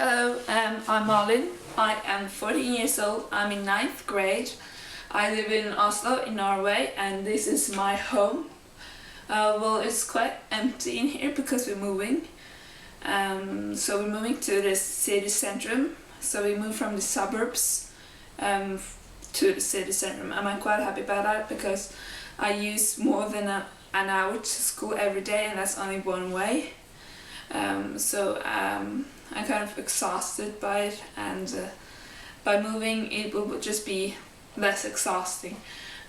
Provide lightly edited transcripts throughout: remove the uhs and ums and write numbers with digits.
Hello, I'm Malin. I am 14 years old. I'm in 9th grade. I live in Oslo in Norway and this is my home. Well, it's quite empty in here because we're moving. So we're moving to the city centrum. So we moved from the suburbs to the city centrum. And I'm quite happy about that because I use more than an hour to school every day and that's only one way. I'm kind of exhausted by it, and by moving it will just be less exhausting,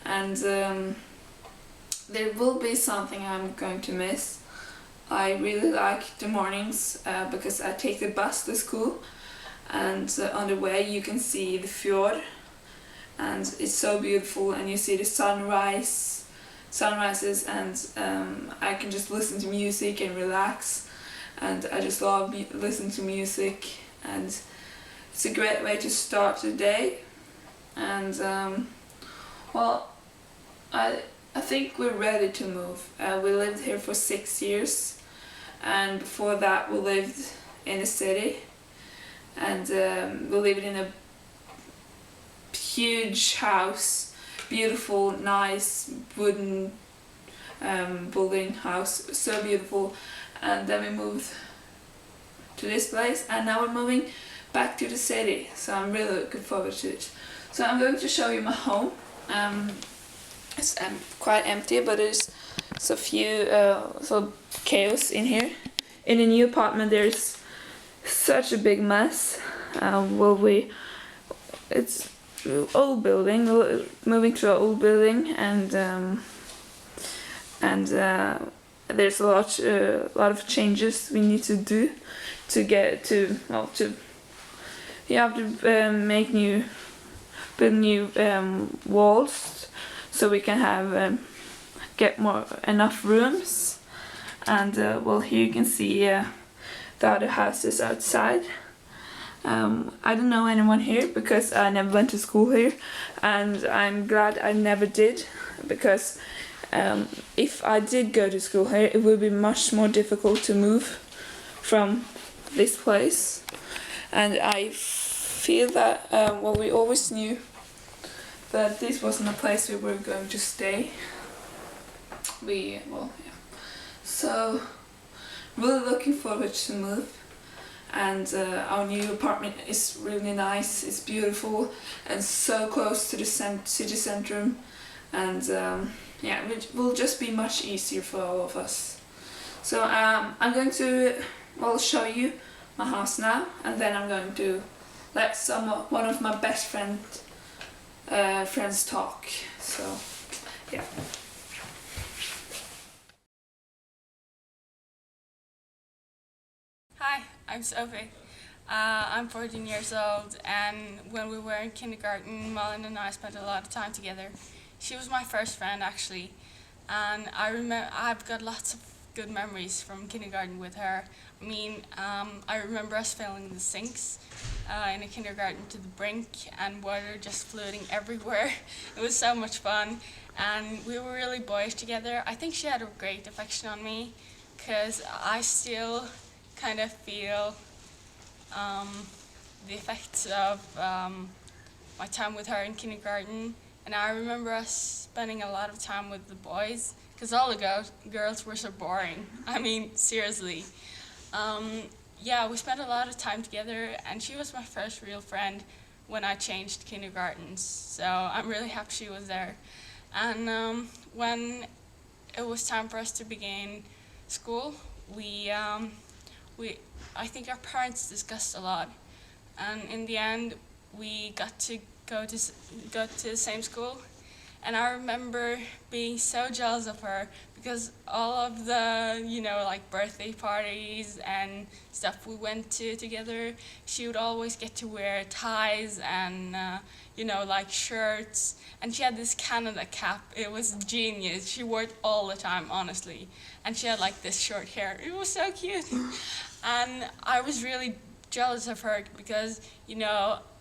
and there will be something I'm going to miss. I really like the mornings because I take the bus to school, and on the way you can see the fjord and it's so beautiful, and you see the sunrises, and I can just listen to music and relax. And I just love listening to music, and it's a great way to start the day. And well, I think we're ready to move. We lived here for 6 years, and before that we lived in a city, and we lived in a huge house, beautiful, nice wooden building house, so beautiful. And then we moved to this place, and now we're moving back to the city, so I'm really looking forward to it. So I'm going to show you my home. It's quite empty, but there's so few chaos in here. In the new apartment there's such a big mess. It's old building, moving to an old building, and there's a lot of changes we need to do to get to, you have to build new walls so we can have get enough rooms. And well, here you can see the other houses outside. I don't know anyone here because I never went to school here, and I'm glad I never did, because if I did go to school here, it would be much more difficult to move from this place. And I feel that, well, we always knew that this wasn't a place we were going to stay. So, really looking forward to move. And our new apartment is really nice, it's beautiful, and so close to the city centrum. And yeah, it will just be much easier for all of us. So I'm going to show you my house now, and then I'm going to let one of my best friends talk. So yeah. Hi, I'm Sophie. I'm 14 years old, and when we were in kindergarten, Malin and I spent a lot of time together. She was my first friend, actually, and I've got lots of good memories from kindergarten with her. I mean, I remember us filling the sinks in a kindergarten to the brink, and water just floating everywhere. It was so much fun, and we were really boyish together. I think she had a great affection on me, because I still kind of feel the effects of my time with her in kindergarten. And I remember us spending a lot of time with the boys, because all the girls were so boring. I mean, seriously. Yeah, we spent a lot of time together, and she was my first real friend when I changed kindergartens. So I'm really happy she was there. And when it was time for us to begin school, I think our parents discussed a lot, and in the end we got to go to the same school. And I remember being so jealous of her, because all of the like birthday parties and stuff we went to together, she would always get to wear ties and like shirts, and she had this Canada cap. It was genius. She wore it all the time, honestly, and she had like this short hair. It was so cute. And I was really jealous of her because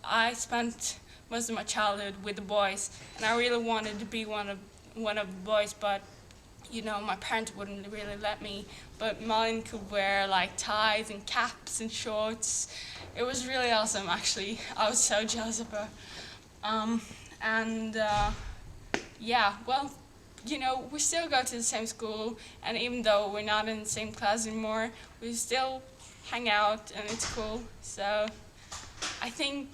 I spent most of my childhood with the boys, and I really wanted to be one of the boys, but you know, my parents wouldn't really let me, but Malin could wear like ties and caps and shorts. It was really awesome, actually. I was so jealous of her. Yeah, well, you know, we still go to the same school, and even though we're not in the same class anymore, we still hang out, and it's cool. So I think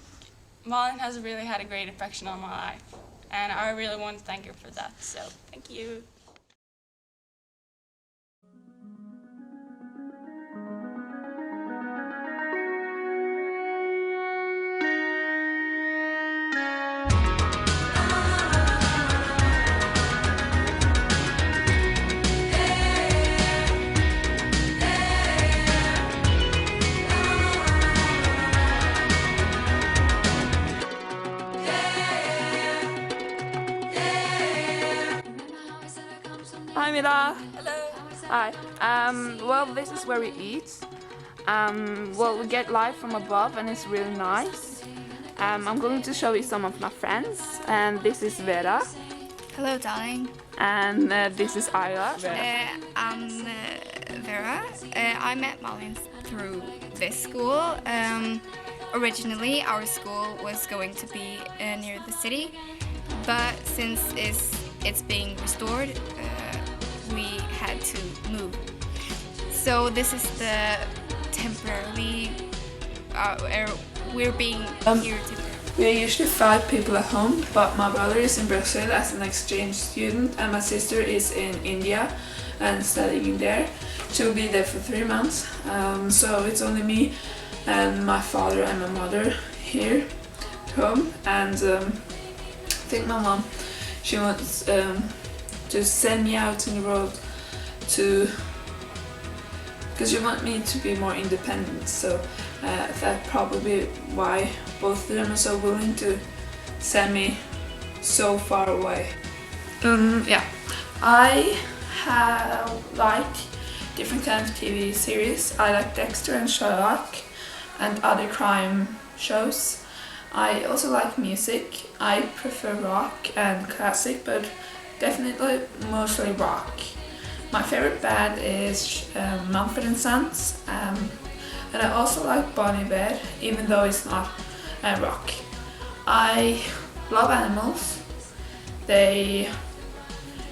Malin has really had a great affection on my life, and I really want to thank her for that. So thank you. Hi Mila. Hello. Hi. Well, this is where we eat. Well, we get light from above and it's really nice. I'm going to show you some of my friends, and this is Vera. Hello, darling. And this is Ayla. I'm Vera. I met Malin through this school. Originally, our school was going to be near the city, but since it's being restored, we had to move. So this is the temporarily we're being here today. We are usually 5 people at home, but my brother is in Brazil as an exchange student, and my sister is in India and studying there. She'll be there for 3 months. So it's only me and my father and my mother here at home. And I think my mom, she wants to send me out in the world because she wants me to be more independent. So that's probably why both of them are so willing to send me so far away. Yeah, I like different kinds of TV series. I like Dexter and Sherlock and other crime shows. I also like music. I prefer rock and classic, but definitely mostly rock. My favorite band is Mumford & Sons, and I also like Bon Iver, even though it's not rock. I love animals. They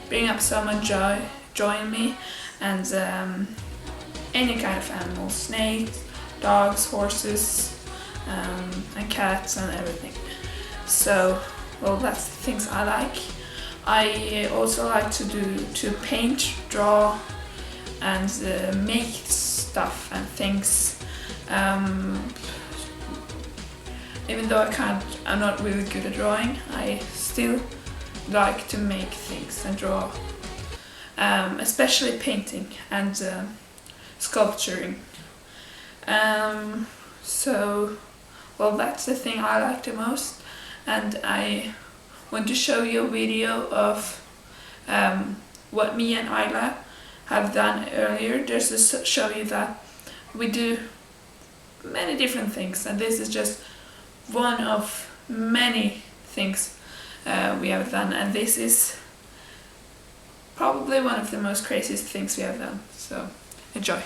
bring up so much joy in me, and any kind of animals, snakes, dogs, horses, and cats and everything. So, well, that's the things I like. I also like to paint, draw, and make stuff and things. Even though I'm not really good at drawing, I still like to make things and draw, especially painting and sculpturing. So, well, that's the thing I like the most, and I want to show you a video of what me and Ayla have done earlier, just to show you that we do many different things, and this is just one of many things we have done, and this is probably one of the most craziest things we have done, so enjoy.